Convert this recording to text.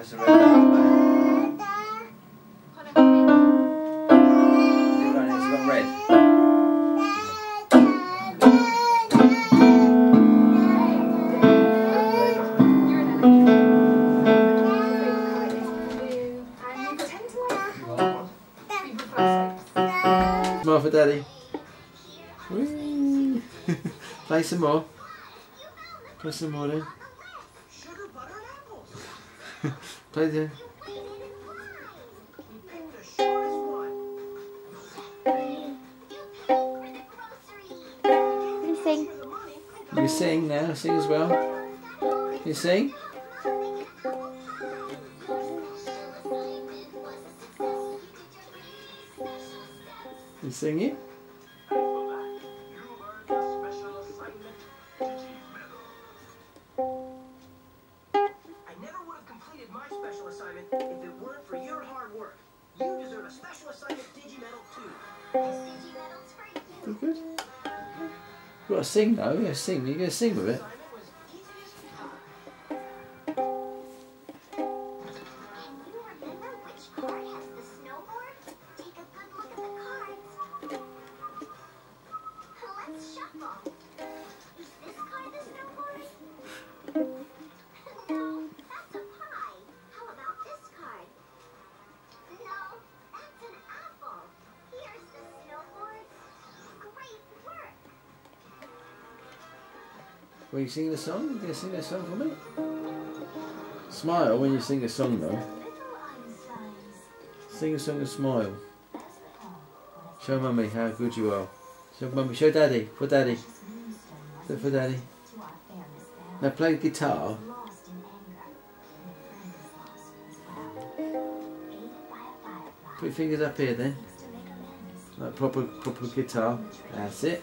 Press the red button. It's got red. More for Daddy. Whee. Play some more. Play some more then. Play then. You sing. You sing now. Sing as well. You sing. You singing? If it weren't for your hard work. You deserve a special assignment Digimedal too. Digimedal's for you. Good. You've got to sing though. You got to sing. You're going to sing with it. Were you singing a song? You going to sing a song for me? Smile when you sing a song though. Sing a song and smile. Show Mummy how good you are. Show Mummy, show Daddy. For Daddy. Do it for Daddy. Now play the guitar. Put your fingers up here then. Like proper guitar. That's it.